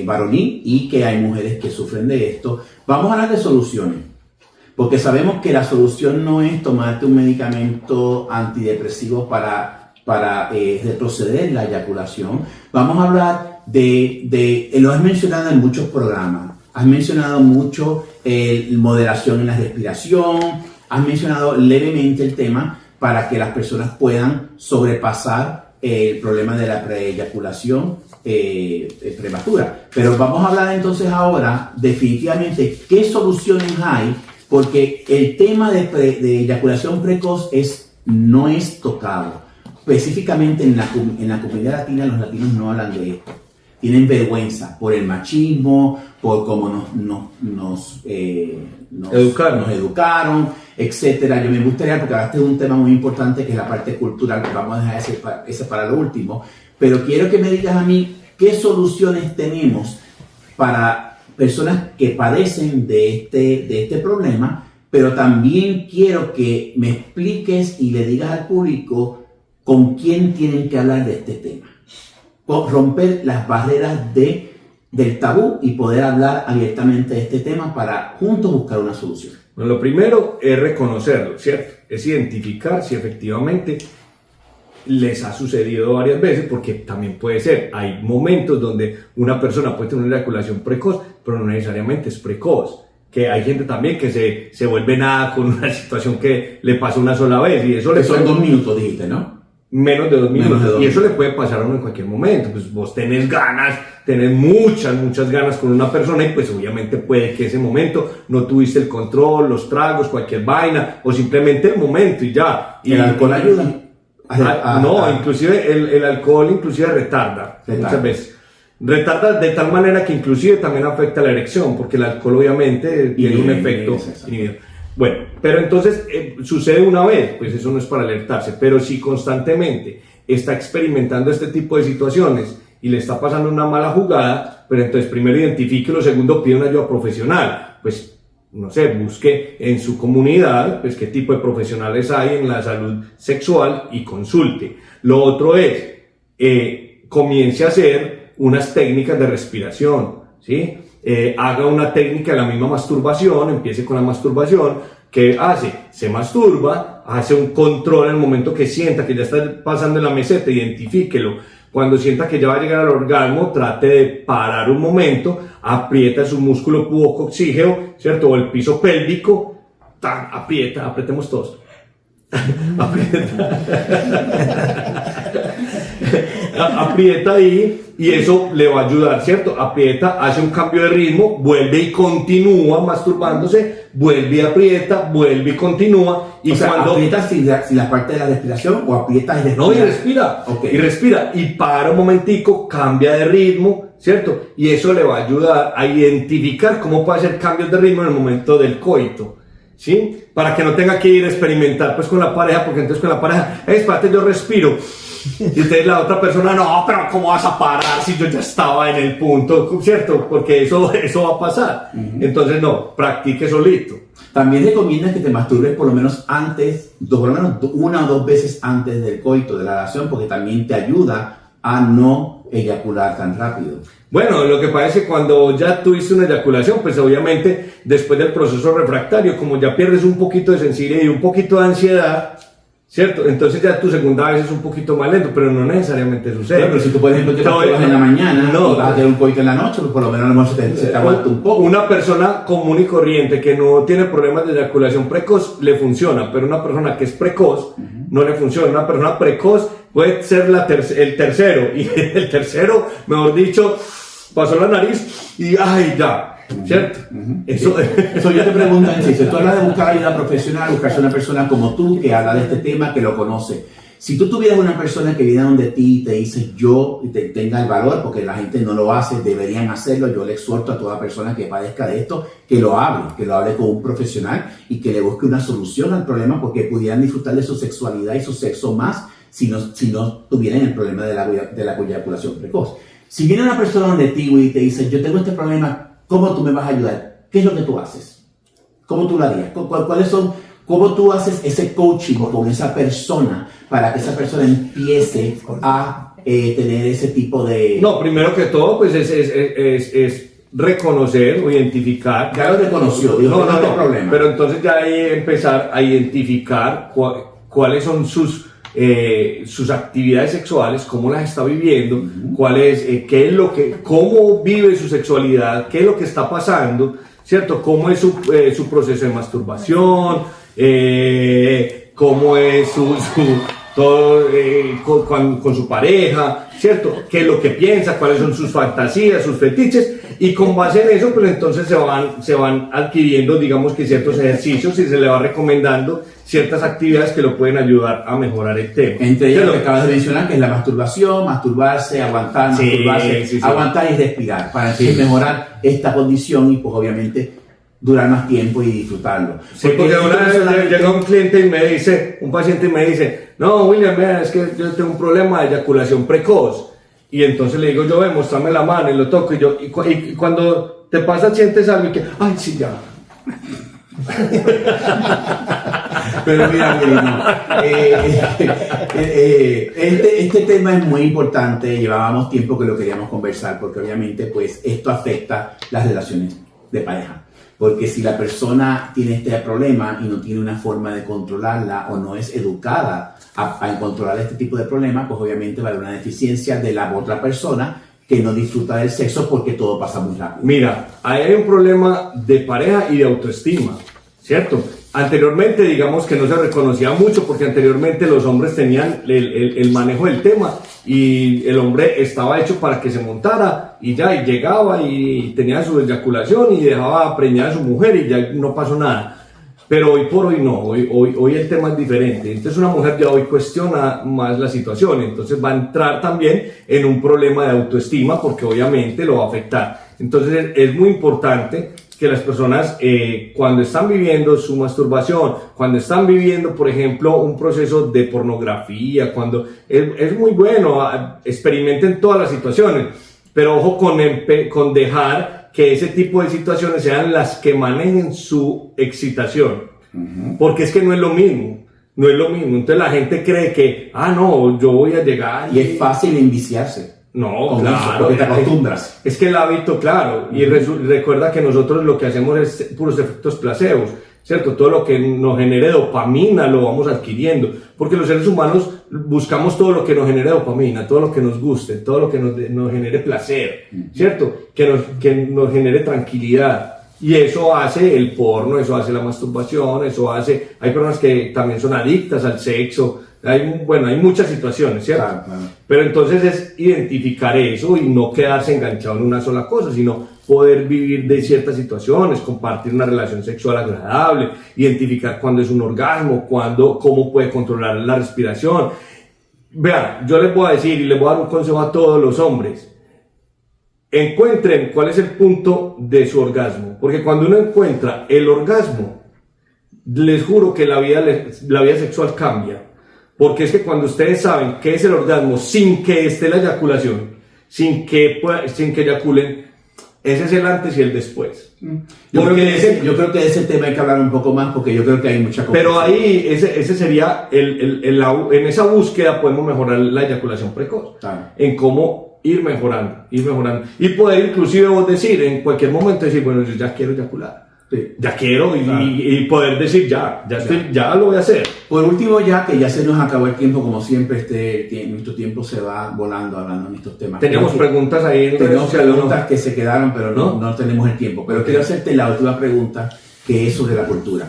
varonil y que hay mujeres que sufren de esto. Vamos a hablar de soluciones, porque sabemos que la solución no es tomarte un medicamento antidepresivo para retroceder la eyaculación. Vamos a hablar lo has mencionado en muchos programas, has mencionado mucho moderación en la respiración, has mencionado levemente el tema para que las personas puedan sobrepasar el problema de la preeyaculación prematura. Pero vamos a hablar entonces ahora definitivamente qué soluciones hay, porque el tema de eyaculación precoz no es tocado. Específicamente en la comunidad latina, los latinos no hablan de esto. Tienen vergüenza por el machismo, por cómo nos educaron, etcétera. Yo me gustaría, porque hablaste de un tema muy importante que es la parte cultural, que vamos a dejar ese para lo último, pero quiero que me digas a mí qué soluciones tenemos para personas que padecen de este problema, pero también quiero que me expliques y le digas al público con quién tienen que hablar de este tema. Romper las barreras del tabú y poder hablar abiertamente de este tema para juntos buscar una solución. Bueno, lo primero es reconocerlo, ¿cierto? Es identificar si efectivamente les ha sucedido varias veces, porque también puede ser, hay momentos donde una persona puede tener una eyaculación precoz, pero no necesariamente es precoz. Que hay gente también que se vuelve nada con una situación que le pasa una sola vez y eso son 2 minutos, dijiste, ¿no? Menos de 2 minutos. Y eso le puede pasar a uno en cualquier momento. Pues vos tenés muchas ganas con una persona y pues obviamente puede que ese momento no tuviste el control, los tragos, cualquier vaina o simplemente el momento y ya. ¿El alcohol ayuda? Inclusive el alcohol inclusive retarda. Muchas veces. Retarda de tal manera que inclusive también afecta la erección, porque el alcohol obviamente tiene un efecto inhibidor. Bueno, pero entonces sucede una vez, pues eso no es para alertarse, pero si constantemente está experimentando este tipo de situaciones y le está pasando una mala jugada, pero entonces primero identifíquelo, segundo pide una ayuda profesional, pues no sé, busque en su comunidad pues qué tipo de profesionales hay en la salud sexual y consulte. Lo otro es, comience a hacer unas técnicas de respiración, ¿sí? Haga una técnica de la misma masturbación, empiece con la masturbación. ¿Qué hace? Se masturba, hace un control en el momento que sienta que ya está pasando en la meseta, identifíquelo. Cuando sienta que ya va a llegar al orgasmo, trate de parar un momento, aprieta su músculo pubococcígeo, ¿cierto? O el piso pélvico, apretemos todos. Aprieta ahí y eso le va a ayudar, ¿cierto? Aprieta, hace un cambio de ritmo, vuelve y continúa masturbándose, vuelve y aprieta, vuelve y continúa. Y cuando aprieta sin la parte de la respiración o aprieta y respira. No, y respira, okay. Y respira y para un momentico, cambia de ritmo, ¿cierto? Y eso le va a ayudar a identificar cómo puede hacer cambios de ritmo en el momento del coito, ¿sí? Para que no tenga que ir a experimentar pues con la pareja, porque entonces con la pareja, espérate, yo respiro. Y entonces la otra persona, no, pero ¿cómo vas a parar si yo ya estaba en el punto, ¿cierto? Porque eso va a pasar. Uh-huh. Entonces no, practique solito. También recomiendan que te masturbes por lo menos una o 2 veces antes del coito, de la relación, porque también te ayuda a no eyacular tan rápido. Bueno, lo que pasa es que cuando ya tuviste una eyaculación, pues obviamente después del proceso refractario, como ya pierdes un poquito de sensibilidad y un poquito de ansiedad, ¿cierto? Entonces ya tu segunda vez es un poquito más lento, pero no necesariamente sucede. Pero si tú, por ejemplo, te masturbas en la mañana y vas a tener un coito en la noche, pues por lo menos a lo mejor se te aguanta un poco. Una persona común y corriente que no tiene problemas de eyaculación precoz le funciona, pero una persona que es precoz no le funciona. Una persona precoz puede ser el tercero, y el tercero, mejor dicho, pasó la nariz y ¡ay, ya! ¿Cierto? Eso yo te pregunto en sí, si tú hablas de buscar ayuda profesional, buscarse una persona como tú que habla de este tema, que lo conoce. Si tú tuvieras una persona que viene donde ti y te dice yo, y te tenga el valor, porque la gente no lo hace, deberían hacerlo, yo le exhorto a toda persona que padezca de esto, que lo hable con un profesional y que le busque una solución al problema, porque pudieran disfrutar de su sexualidad y su sexo más si no tuvieran el problema de la eyaculación precoz. Si viene una persona donde ti y te dice yo tengo este problema, ¿cómo tú me vas a ayudar? ¿Qué es lo que tú haces? ¿Cómo tú lo harías? ¿Cómo tú haces ese coaching con esa persona para que esa persona empiece a tener ese tipo de... No, primero que todo, pues es reconocer o identificar. Ya lo reconoció, dijo, no hay problema. Pero entonces ya hay empezar a identificar cuáles son sus actividades sexuales, cómo las está viviendo, qué es lo cómo vive su sexualidad, qué es lo que está pasando, ¿cierto? Cómo es su proceso de masturbación, cómo es todo con su pareja, ¿cierto? ¿Qué es lo que piensa? ¿Cuáles son sus fantasías, sus fetiches? Y con base en eso, pues entonces se van adquiriendo, digamos que ciertos ejercicios y se le va recomendando ciertas actividades que lo pueden ayudar a mejorar el tema. Entre ellas lo que acabas de mencionar, que es la masturbación, masturbarse, aguantar, aguantar y respirar, para mejorar esta condición y pues obviamente durar más tiempo y disfrutarlo. Sí, porque una vez llega un cliente y me dice, un paciente y me dice, no, William, mira, es que yo tengo un problema de eyaculación precoz. Y entonces le digo, yo, mostrame la mano y lo toco y cuando te pasa sientes algo y que, ay, sí, ya. Pero mira, este tema es muy importante, llevábamos tiempo que lo queríamos conversar porque obviamente pues esto afecta las relaciones de pareja. Porque si la persona tiene este problema y no tiene una forma de controlarla o no es educada a controlar este tipo de problemas, pues obviamente va a haber una deficiencia de la otra persona que no disfruta del sexo porque todo pasa muy rápido. Mira, ahí hay un problema de pareja y de autoestima, ¿cierto? Anteriormente, digamos que no se reconocía mucho porque anteriormente los hombres tenían el manejo del tema y el hombre estaba hecho para que se montara y ya, y llegaba y tenía su eyaculación y dejaba preñada a su mujer y ya no pasó nada. Pero hoy por hoy no, hoy el tema es diferente. Entonces una mujer ya hoy cuestiona más la situación, entonces va a entrar también en un problema de autoestima porque obviamente lo va a afectar. Entonces es muy importante que las personas cuando están viviendo su masturbación, cuando están viviendo, por ejemplo, un proceso de pornografía, cuando es muy bueno, experimenten todas las situaciones, pero ojo con dejar que ese tipo de situaciones sean las que manejen su excitación, porque es que no es lo mismo. No es lo mismo. Entonces la gente cree que, no, yo voy a llegar. Y es fácil enviciarse. No, claro, porque te acostumbras. Es que el hábito, claro, y recuerda que nosotros lo que hacemos es puros efectos placebos, ¿cierto? Todo lo que nos genere dopamina lo vamos adquiriendo, porque los seres humanos buscamos todo lo que nos genere dopamina, todo lo que nos guste, todo lo que nos genere placer, ¿cierto? Que nos genere tranquilidad. Y eso hace el porno, eso hace la masturbación, hay personas que también son adictas al sexo. Hay muchas situaciones, ¿cierto? Claro. Pero entonces es identificar eso y no quedarse enganchado en una sola cosa, sino poder vivir de ciertas situaciones, compartir una relación sexual agradable, identificar cuándo es un orgasmo, cómo puede controlar la respiración. Vean, yo les voy a decir y les voy a dar un consejo a todos los hombres. Encuentren cuál es el punto de su orgasmo, porque cuando uno encuentra el orgasmo, les juro que la vida sexual cambia. Porque es que cuando ustedes saben qué es el orgasmo sin que esté la eyaculación, sin que eyaculen, ese es el antes y el después. Yo creo que de ese tema hay que hablar un poco más porque yo creo que hay mucha cosa. Pero ahí ese sería en esa búsqueda podemos mejorar la eyaculación precoz. Claro. En cómo ir mejorando. Y poder inclusive vos decir en cualquier momento, decir, bueno, yo ya quiero eyacular. Sí. Ya quiero y poder decir ya lo voy a hacer. Por último, ya que ya se nos acabó el tiempo, como siempre, nuestro tiempo se va volando hablando en estos temas. Teníamos preguntas ahí en tenemos redes preguntas ¿no? que se quedaron, pero no tenemos el tiempo. Pero quiero hacerte la última pregunta, que es sobre la cultura.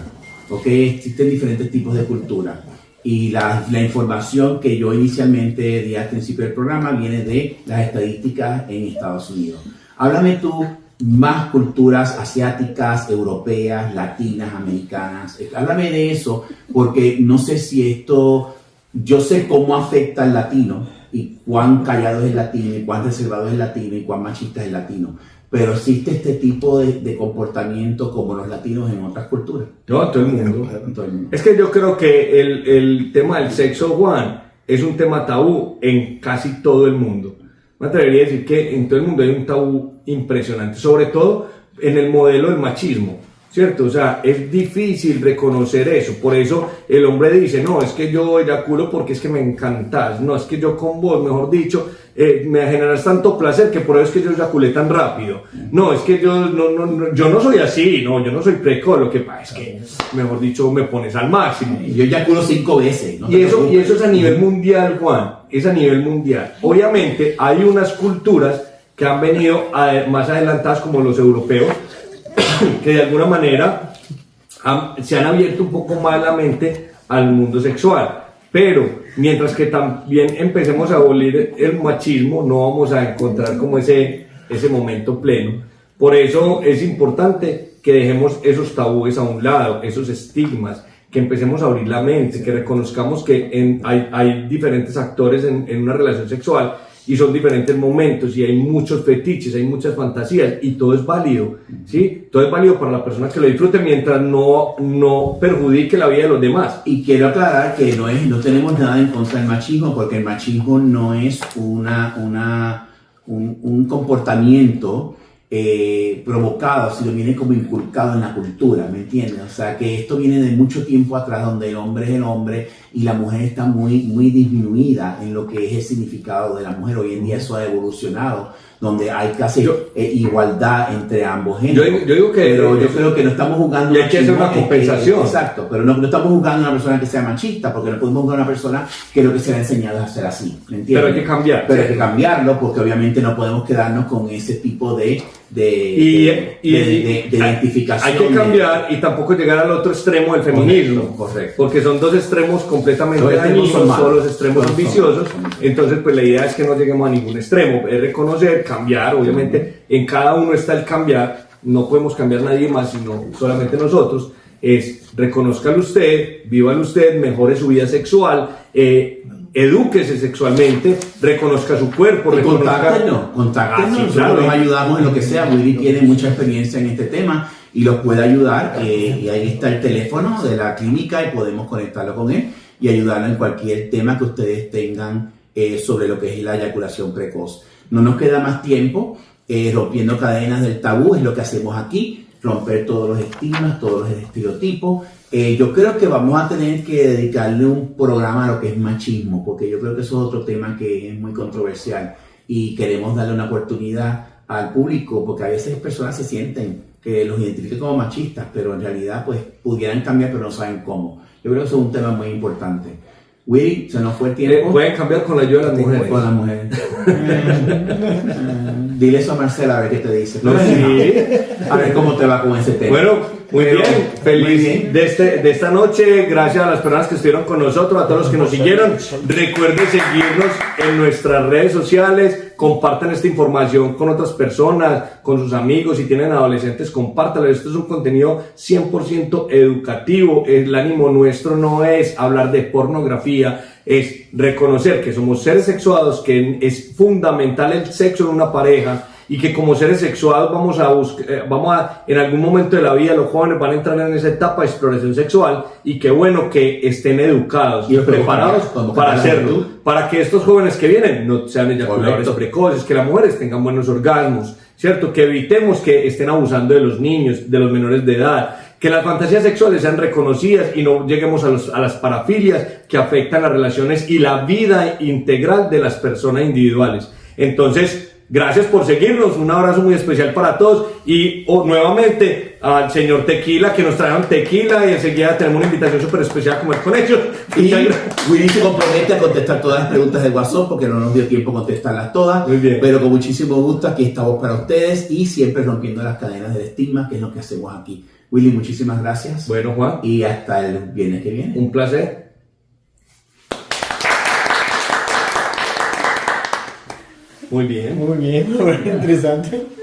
¿Okay? Existen diferentes tipos de cultura. Y la información que yo inicialmente di al principio del programa viene de las estadísticas en Estados Unidos. Háblame tú más culturas asiáticas, europeas, latinas, americanas. Háblame de eso, porque no sé si esto, yo sé cómo afecta al latino y cuán callado es el latino y cuán reservado es el latino y cuán machista es el latino. Pero existe este tipo de comportamiento como los latinos en otras culturas. No, todo el mundo. Es que yo creo que el tema del sexo, Juan, es un tema tabú en casi todo el mundo. Me atrevería a decir que en todo el mundo hay un tabú impresionante, sobre todo en el modelo del machismo, ¿cierto? O sea, es difícil reconocer eso, por eso el hombre dice, no, es que yo eyaculo porque es que me encantas, no, es que yo con vos, mejor dicho, me generas tanto placer que por eso es que yo eyaculé tan rápido, no, es que yo no soy así, no, yo no soy precoz, lo que pasa es que, mejor dicho, me pones al máximo. Yo eyaculo 5 veces, ¿no? Y eso es a nivel mundial, Juan, es a nivel mundial. Obviamente hay unas culturas que han venido más adelantadas como los europeos, que de alguna manera se han abierto un poco más la mente al mundo sexual. Pero mientras que también empecemos a abolir el machismo, no vamos a encontrar como ese momento pleno. Por eso es importante que dejemos esos tabúes a un lado, esos estigmas, que empecemos a abrir la mente, que reconozcamos que hay diferentes actores en una relación sexual y son diferentes momentos y hay muchos fetiches, hay muchas fantasías y todo es válido, ¿sí? Todo es válido para la persona que lo disfrute mientras no perjudique la vida de los demás. Y quiero aclarar que no tenemos nada en contra del machismo, porque el machismo no es un comportamiento provocado, sino viene como inculcado en la cultura, ¿me entiendes? O sea, que esto viene de mucho tiempo atrás, donde el hombre es el hombre y la mujer está muy, muy disminuida en lo que es el significado de la mujer. Hoy en día eso ha evolucionado, donde hay casi igualdad entre ambos géneros. Yo digo que... Pero yo creo que no estamos jugando... Y hay que hacer una compensación. Exacto, pero no estamos jugando a una persona que sea machista, porque no podemos jugar a una persona que lo que se le ha enseñado es a ser así, ¿me entiendes? Pero hay que cambiar. Pero hay que cambiarlo, porque obviamente no podemos quedarnos con ese tipo de identificación. Hay que cambiar y tampoco llegar al otro extremo del feminismo. Correcto. Porque son dos extremos completamente dañinos, son los extremos ambiciosos. Entonces, pues la idea es que no lleguemos a ningún extremo. Es reconocer, cambiar. Obviamente, en cada uno está el cambiar. No podemos cambiar nadie más, sino solamente nosotros. Es reconózcalo usted, vívalo usted, mejore su vida sexual. Edúquese sexualmente, reconozca su cuerpo, contáctenos, claro, nosotros los ayudamos en lo que sea. Willy tiene mucha experiencia en este tema y los puede ayudar, y ahí está el teléfono de la clínica y podemos conectarlo con él y ayudarlo en cualquier tema que ustedes tengan sobre lo que es la eyaculación precoz. No nos queda más tiempo, rompiendo cadenas del tabú es lo que hacemos aquí, romper todos los estigmas, todos los estereotipos. Yo creo que vamos a tener que dedicarle un programa a lo que es machismo, porque yo creo que eso es otro tema que es muy controversial y queremos darle una oportunidad al público, porque a veces personas se sienten que los identifican como machistas, pero en realidad pues pudieran cambiar, pero no saben cómo. Yo creo que eso es un tema muy importante. Willy, se nos fue el tiempo. Pueden cambiar con la ayuda de las mujeres. Con las mujeres. Dile eso a Marcela a ver qué te dice. No, sí. A ver cómo te va con ese tema. Bueno, muy bien. Feliz Muy bien. de esta noche. Gracias a las personas que estuvieron con nosotros, a todos los que nos siguieron. Recuerden seguirnos en nuestras redes sociales. Compartan esta información con otras personas, con sus amigos. Si tienen adolescentes, compártanlo. Esto es un contenido 100% educativo. El ánimo nuestro no es hablar de pornografía, es reconocer que somos seres sexuados, que es fundamental el sexo en una pareja y que como seres sexuados vamos a en algún momento de la vida los jóvenes van a entrar en esa etapa de exploración sexual, y qué bueno que estén educados y preparados para hacerlo, para que estos jóvenes que vienen no sean eyaculadores precoces, que las mujeres tengan buenos orgasmos, ¿cierto? Que evitemos que estén abusando de los niños, de los menores de edad, que las fantasías sexuales sean reconocidas y no lleguemos a las parafilias que afectan las relaciones y la vida integral de las personas individuales. Entonces, gracias por seguirnos, un abrazo muy especial para todos y nuevamente al señor Tequila que nos trajeron tequila y enseguida tenemos una invitación súper especial a comer con ellos. Y Willy se compromete a contestar todas las preguntas de WhatsApp porque no nos dio tiempo a contestarlas todas. Muy bien. Pero con muchísimo gusto aquí estamos para ustedes y siempre rompiendo las cadenas del estigma, que es lo que hacemos aquí. Willy, muchísimas gracias. Bueno, Juan, Y hasta el viernes que viene. un placer. Muy bien. Muy bien, muy interesante.